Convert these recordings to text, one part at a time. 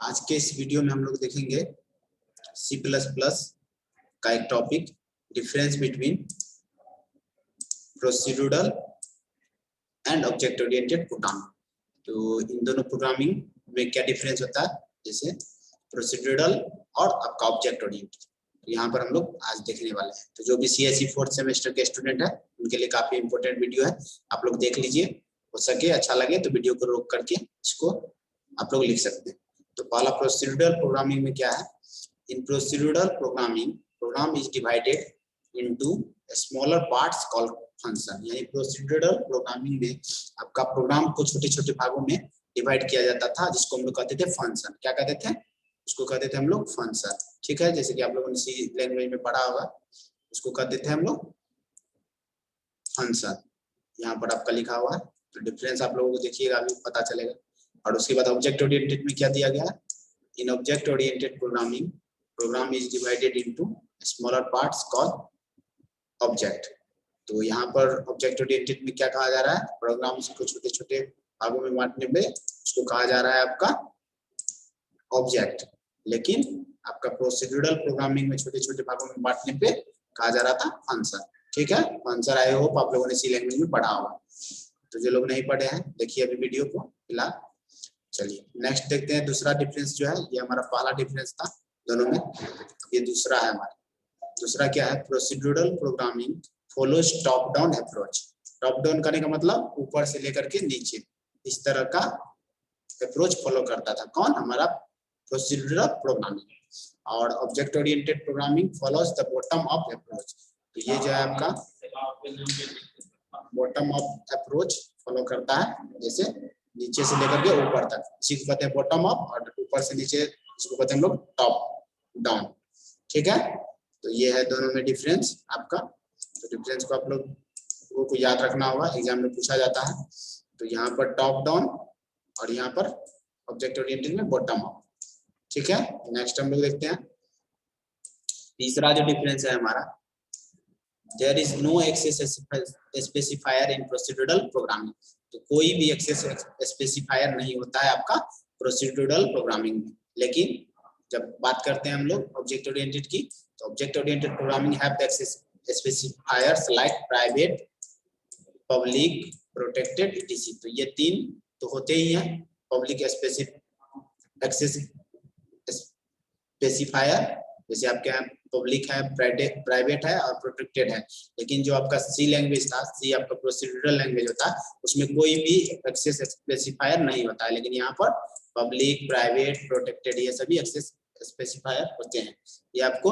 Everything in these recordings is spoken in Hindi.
आज के इस वीडियो में हम लोग देखेंगे C++ का एक topic, difference between procedural and object oriented programming. तो इन दोनों प्रोग्रामिंग में क्या डिफरेंस होता है, जैसे प्रोसीड्यूरल और आपका ऑब्जेक्ट ओरिएंटेड, तो यहाँ पर हम लोग आज देखने वाले हैं। तो जो भी CSE 4th सेमेस्टर के स्टूडेंट है उनके लिए काफी इंपॉर्टेंट वीडियो है, आप लोग देख लीजिए। हो सके अच्छा लगे तो वीडियो को रोक करके इसको आप लोग लिख सकते हैं। तो पहला प्रोसीड्यूरल प्रोग्रामिंग में क्या है, in procedural programming program is divided into smaller parts called function. यानी प्रोसीड्यूरल प्रोग्रामिंग में आपका प्रोग्राम को छोटे छोटे भागों में डिवाइड किया जाता था, जिसको हम लोग कहते थे फंक्शन। क्या कहते थे, उसको कहते थे हम लोग फंक्शन। ठीक है, जैसे कि आप लोगों ने सी लैंग्वेज में पढ़ा होगा, उसको कहते थे हम लोग फंक्शन। यहाँ पर आपका लिखा हुआ है, तो डिफरेंस आप लोगों को देखिएगा अभी पता चलेगा। और उसके बाद ऑब्जेक्ट ओरिएंटेड में क्या दिया गया, in object oriented programming program is divided into smaller parts called object. तो यहाँ पर ऑब्जेक्ट ओरिएंटेड में क्या कहा जा रहा है, प्रोग्राम को छोटे छोटे भागों में बांटने में उसको कहा जा रहा है आपका ऑब्जेक्ट। लेकिन आपका प्रोसीड्यूरल प्रोग्रामिंग में छोटे छोटे भागों में बांटने पे कहा जा रहा था फंक्शन। ठीक है, फंक्शन आई होप आप लोगों ने सी लैंग्वेज में पढ़ा होगा। तो जो लोग नहीं पढ़े हैं देखिए अभी वीडियो को फिलहाल। चलिए नेक्स्ट देखते हैं दूसरा डिफरेंस जो है, ये हमारा पहला डिफरेंस था दोनों में, ये दूसरा है हमारा। दूसरा क्या है, procedural programming follows top down approach. Top down करने का मतलब ऊपर से लेकर के नीचे, इस तरह का अप्रोच फॉलो करता था कौन, हमारा प्रोसीड्यूरल प्रोग्रामिंग। और object oriented programming follows the bottom up approach. तो ये जो है आपका बॉटम अप अप्रोच फॉलो करता है, जैसे नीचे से लेकर के ऊपर तक, इसी को कहते हैं बॉटम अप, और ऊपर से नीचे इसको कहते हैं हम लोग टॉप डाउन। ठीक है, तो ये है दोनों में डिफरेंस आपका। तो डिफरेंस को आप लोगों को याद रखना होगा, एग्जाम में पूछा जाता है। तो यहाँ पर टॉप डाउन और यहाँ पर ऑब्जेक्ट ओरिएंटेड में बॉटम अप। ठीक है, नेक्स्ट हम लोग देखते हैं तीसरा जो डिफरेंस है हमारा, there is no access specifier in procedural programming. तो कोई भी एक्सेस स्पेसिफायर नहीं होता है आपका प्रोसीड्यूरल प्रोग्रामिंग में। लेकिन जब बात करते हैं हम लोग ऑब्जेक्ट ओरिएंटेड की, तो object oriented programming have the access specifiers like private, public, protected, etc। तो ये तीन तो होते ही हैं, पब्लिक एक्सेस स्पेसिफायर, जैसे आपके यहाँ पब्लिक है, प्राइवेट है और प्रोटेक्टेड है। लेकिन जो आपका सी लैंग्वेज था, सी आपका प्रोसीड्यूरल लैंग्वेज होता है, उसमें कोई भी एक्सेस स्पेसिफायर नहीं होता है। लेकिन यहाँ पर पब्लिक, प्राइवेट, प्रोटेक्टेड ये सभी एक्सेस स्पेसिफायर होते हैं। ये आपको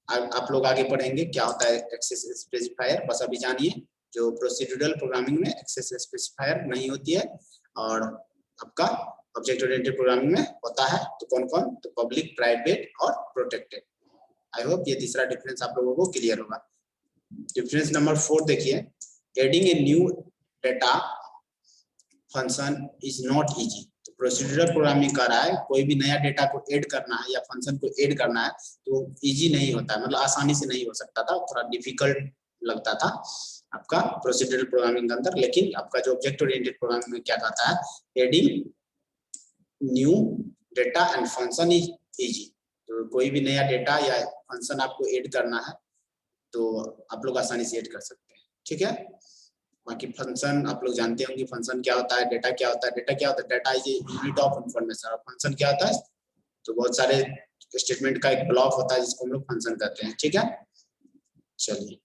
आप लोग आगे पढ़ेंगे क्या होता है एक्सेस स्पेसिफायर, बस अभी जानिए जो प्रोसीड्यूरल प्रोग्रामिंग में एक्सेस स्पेसिफायर नहीं होती है और आपका ऑब्जेक्ट ओरिएंटेड प्रोग्रामिंग में होता है। तो कौन कौन, तो पब्लिक, प्राइवेट और प्रोटेक्टेड। आई होप ये तीसरा डिफरेंस आप लोगों को क्लियर होगा। डिफरेंस नंबर 4 देखिए, adding a new data function is not easy. तो प्रोसीड्यूरल प्रोग्रामिंग कर रहा है, कोई भी नया डेटा को ऐड करना है या फंक्शन को ऐड करना है तो इजी नहीं होता है, मतलब आसानी से नहीं हो सकता था, थोड़ा डिफिकल्ट लगता था आपका प्रोसीड्यूरल प्रोग्रामिंग के अंदर। लेकिन आपका जो ऑब्जेक्ट ओरिएंटेड प्रोग्रामिंग में क्या कहता है, adding new data and function is easy. तो कोई भी नया डेटा या फंक्शन आपको ऐड करना है तो आप लोग आसानी से ऐड कर सकते हैं। ठीक है, बाकी फंक्शन आप लोग जानते होंगे फंक्शन क्या होता है, डेटा क्या होता है। डेटा क्या होता है, data is unit of information. और फंक्शन क्या होता है, तो बहुत सारे स्टेटमेंट का एक ब्लॉक होता है जिसको हम लोग फंक्शन कहते हैं। ठीक है, चलिए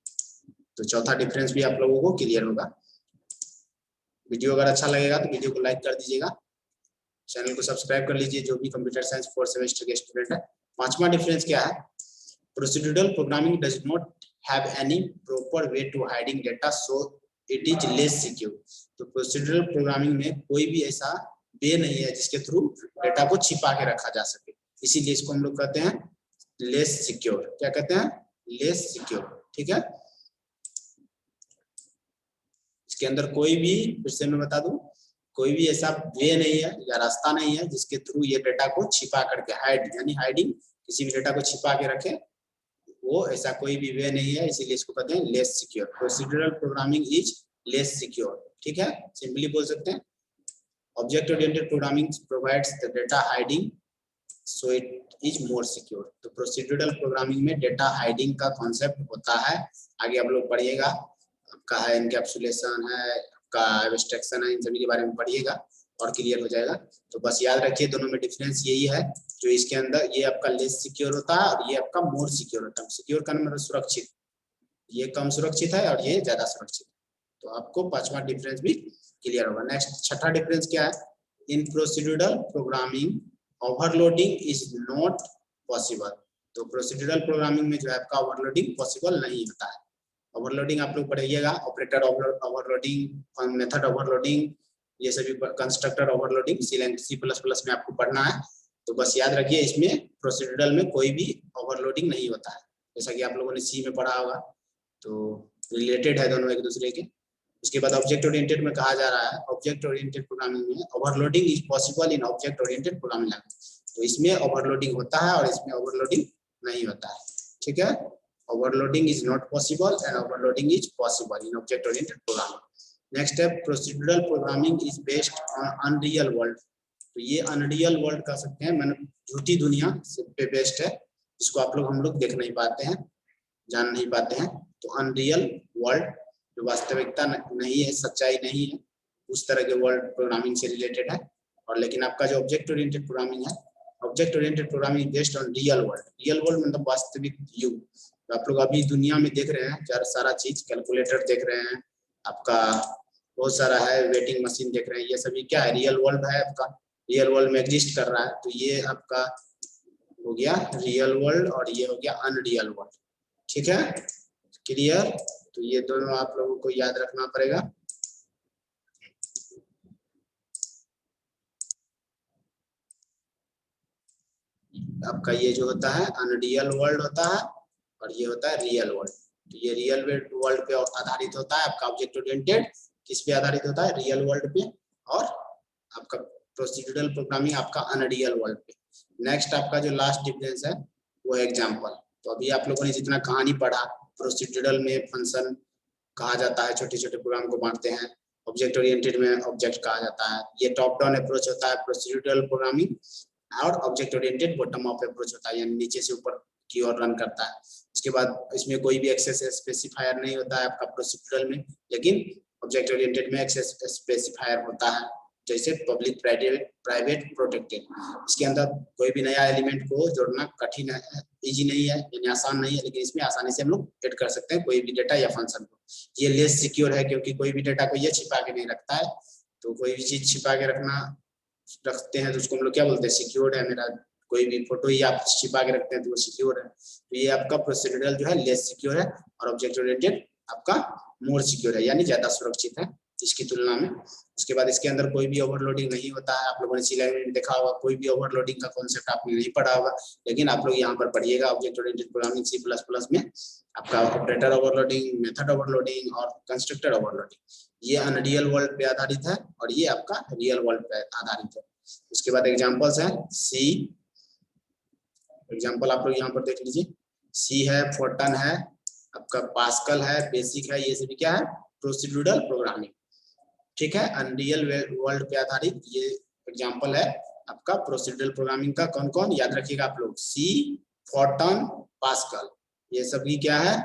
तो चौथा डिफरेंस भी आप लोगों को क्लियर होगा। वीडियो अगर अच्छा लगेगा तो वीडियो को लाइक कर दीजिएगा, चैनल को सब्सक्राइब कर लीजिए जो भी कंप्यूटर साइंस 4th सेमेस्टर के स्टूडेंट है। पांचवा डिफरेंस क्या है, procedural programming does not have any proper way to hiding data so it is less secure. तो प्रोसीड्यूरल प्रोग्रामिंग में कोई भी ऐसा वे नहीं है जिसके थ्रू डेटा को छिपा के रखा जा सके, इसीलिए इसको हम लोग कहते हैं लेस सिक्योर। क्या कहते हैं, लेस सिक्योर। ठीक है, इसके अंदर कोई भी, फिर से मैं बता दूं, कोई भी ऐसा वे नहीं है या रास्ता नहीं है जिसके थ्रू ये डेटा को छिपा करके, हाइड यानी हाइडिंग, किसी भी डेटा को छिपा के रखे, वो ऐसा कोई भी वे नहीं है, इसीलिए इसको कहते हैं less secure. Procedural programming is less secure. ठीक है, सिंपली बोल सकते हैं object oriented programming provides the data hiding so it is more secure. तो प्रोसीड्यूरल प्रोग्रामिंग में डेटा हाइडिंग का कॉन्सेप्ट होता है, आगे आप लोग पढ़िएगा, आपका है एनकैप्सुलेशन है, आपका एब्स्ट्रैक्शन है, इन सभी के बारे में पढ़िएगा और क्लियर हो जाएगा। तो बस याद रखिए दोनों में डिफरेंस यही है, जो इसके अंदर ये आपका लेस सिक्योर होता है और ये आपका मोर सिक्योर होता है। सिक्योर का मतलब सुरक्षित, ये कम सुरक्षित है और ये ज्यादा सुरक्षित है। तो आपको पांचवा डिफरेंस भी क्लियर होगा। नेक्स्ट छठा डिफरेंस क्या है, in procedural programming overloading is not possible. तो प्रोसीड्यूरल प्रोग्रामिंग में जो है आपका ओवरलोडिंग पॉसिबल नहीं होता है। ओवरलोडिंग आप लोग पढ़िएगा, ऑपरेटर ओवरलोडिंग, मेथड ओवरलोडिंग, ये सभी कंस्ट्रक्टर ओवरलोडिंग C++ में आपको पढ़ना है। तो बस याद रखिए इसमें प्रोसीड्यूरल में कोई भी ओवरलोडिंग नहीं होता है, जैसा कि आप लोगों ने सी में पढ़ा होगा। तो रिलेटेड है दोनों एक दूसरे के। उसके बाद ऑब्जेक्ट ओरिएंटेड में कहा जा रहा है, ऑब्जेक्ट ओरिएंटेड प्रोग्रामिंग में overloading is possible in object oriented programming language. तो इसमें ओवरलोडिंग होता है और इसमें ओवरलोडिंग नहीं होता है, ठीक है। Overloading is not possible and overloading is possible in object oriented programming. Next है procedural programming is based on unreal world. तो ये अनरियल वर्ल्ड कह सकते हैं, मैंने झूठी दुनिया पे बेस्ड है, जिसको आप लोग हम लोग देख नहीं पाते हैं, जान नहीं पाते हैं। तो अनरियल वर्ल्ड जो वास्तविकता नहीं है, सच्चाई नहीं है, उस तरह के वर्ल्ड प्रोग्रामिंग से रिलेटेड है। और लेकिन आपका जो ऑब्जेक्ट ओरिएंटेड प्रोग्रामिंग है, object oriented programming based on real world. Real world मतलब वास्तविक युग। तो आप लोग अभी दुनिया में देख रहे हैं सारा चीज, कैलकुलेटर देख रहे हैं, आपका बहुत सारा है, वेटिंग मशीन देख रहे हैं, ये सभी क्या है, रियल वर्ल्ड है आपका, रियल वर्ल्ड में एग्जिस्ट कर रहा है। तो ये आपका हो गया रियल वर्ल्ड और ये हो गया अनरियल वर्ल्ड, ठीक है, क्लियर। तो ये दोनों आप लोगों को याद रखना पड़ेगा। आपका ये जो होता है अनरियल वर्ल्ड होता है और ये होता है रियल वर्ल्ड। तो ये रियल वर्ल्ड पे आधारित होता है आपका ऑब्जेक्ट ओरिएंटेड, किस पे आधारित होता है, रियल वर्ल्ड पे, और आपका प्रोसीड्यूरल प्रोग्रामिंग आपका अनरियल वर्ल्ड पे। नेक्स्ट आपका जो लास्ट डिफरेंस है वो है एग्जांपल। तो अभी आप लोगों ने जितना कहानी पढ़ा, प्रोसीड्यूरल में फंक्शन कहा जाता है, छोटे छोटे प्रोग्राम को बांटते हैं, ऑब्जेक्ट ओरिएंटेड में ऑब्जेक्ट कहा जाता है, ये टॉप डाउन अप्रोच होता है प्रोसीड्यूरल प्रोग्रामिंग, और object oriented bottom up approach होता है, यानी नीचे से ऊपर की ओर रन करता है। उसके बाद इसमें कोई भी एक्सेस स्पेसिफायर नहीं होता है आपका प्रोसीड्यूरल में, लेकिन ऑब्जेक्ट ओरिएंटेड में एक्सेस स्पेसिफायर होता है, जैसे पब्लिक प्राइवेट प्रोटेक्टेड। इसके अंदर कोई भी नया एलिमेंट को जोड़ना कठिन है, इजी नहीं है, यानी आसान नहीं है, लेकिन इसमें आसानी से हम लोग ऐड कर सकते हैं कोई भी डेटा या फंक्शन को। ये लेस सिक्योर है क्योंकि कोई भी डेटा को ये छिपा के नहीं रखता है। तो कोई भी चीज छिपा के रखते हैं तो उसको हम लोग क्या बोलते हैं, सिक्योर्ड है। मेरा कोई भी फोटो ही आप छिपा के रखते हैं तो वो सिक्योर है। तो ये आपका प्रोसीड्यूरल जो है लेस सिक्योर है और ऑब्जेक्ट ओरिएंटेड आपका मोर सिक्योर है, यानी ज्यादा सुरक्षित है इसकी तुलना में। उसके बाद इसके अंदर कोई भी ओवरलोडिंग नहीं होता है। आप लोगों ने सी लैंग्वेज में देखा होगा, कोई भी ओवरलोडिंग का कॉन्सेप्ट आपने नहीं पढ़ा होगा, लेकिन आप लोग यहाँ पर पढ़िएगा ऑब्जेक्ट ओरिएंटेड प्रोग्रामिंग C++ में आपका ऑपरेटर ओवरलोडिंग, मेथड ओवरलोडिंग और कंस्ट्रक्टर ओवरलोडिंग, ये अनरियल वर्ल्ड पे आधारित है और ये आपका रियल वर्ल्ड पे आधारित है। उसके बाद एग्जांपल्स है सी, एग्जांपल आप लोग यहाँ पर देख लीजिए, सी है, फोर्टन है, आपका पास्कल है, बेसिक है, ये सभी क्या है, प्रोसीड्यूरल प्रोग्रामिंग, ठीक है, अनरियल वर्ल्ड पे आधारित ये एग्जांपल है आपका प्रोसीड्यूरल प्रोग्रामिंग का। कौन कौन याद रखिएगा आप लोग, सी, फोर्टन, पास्कल, ये सभी क्या है,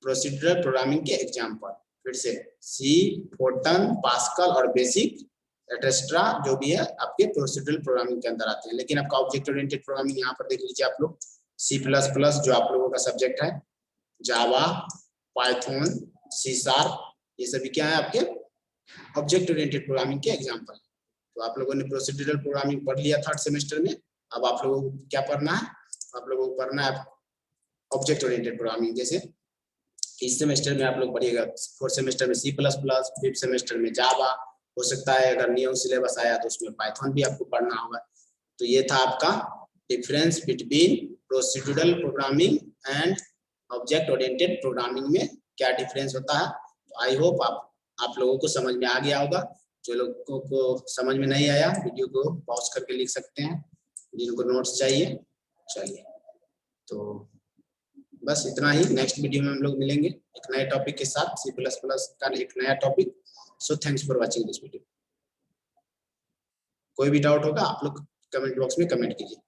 प्रोसीड्यूरल प्रोग्रामिंग के एग्जांपल। फिर से सी, फोर्टन, पास्कल और बेसिक एटसेट्रा जो भी है आपके प्रोसीड्यूरल प्रोग्रामिंग के अंदर आते हैं। लेकिन आपका ऑब्जेक्ट ओरिएंटेड प्रोग्रामिंग यहाँ पर देख लीजिए आप लोग, C++ जो आप लोगों का सब्जेक्ट है, जावा, पाइथन, C#, ये सभी क्या है आपके ऑब्जेक्ट ओरिएंटेड प्रोग्रामिंग के एग्जांपल। तो आप लोगों ने प्रोसीड्यूरल प्रोग्रामिंग पढ़ लिया थर्ड सेमेस्टर में। अब आप लोगों को क्या पढ़ना है, आप लोगों को पढ़ना है ऑब्जेक्ट ओरिएंटेड प्रोग्रामिंग। जैसे इस सेमेस्टर में आप लोग पढ़िएगा, फोर्थ सेमेस्टर में C++, फिफ्थ सेमेस्टर में जावा, हो सकता है अगर न्यू सिलेबस आया तो उसमें पाइथन भी आपको पढ़ना होगा। तो ये था आपका difference between procedural programming and object oriented programming में क्या डिफरेंस होता है। तो आई होप आप लोगों को समझ में आ गया होगा। जो लोगों को समझ में नहीं आया वीडियो को पॉज करके लिख सकते हैं, जिनको नोट्स चाहिए। चलिए तो बस इतना ही, नेक्स्ट वीडियो में हम लोग मिलेंगे एक नए टॉपिक के साथ, C++ का एक नया topic. So thanks for watching this video. कोई भी डाउट होगा आप लोग कमेंट बॉक्स में कमेंट कीजिए।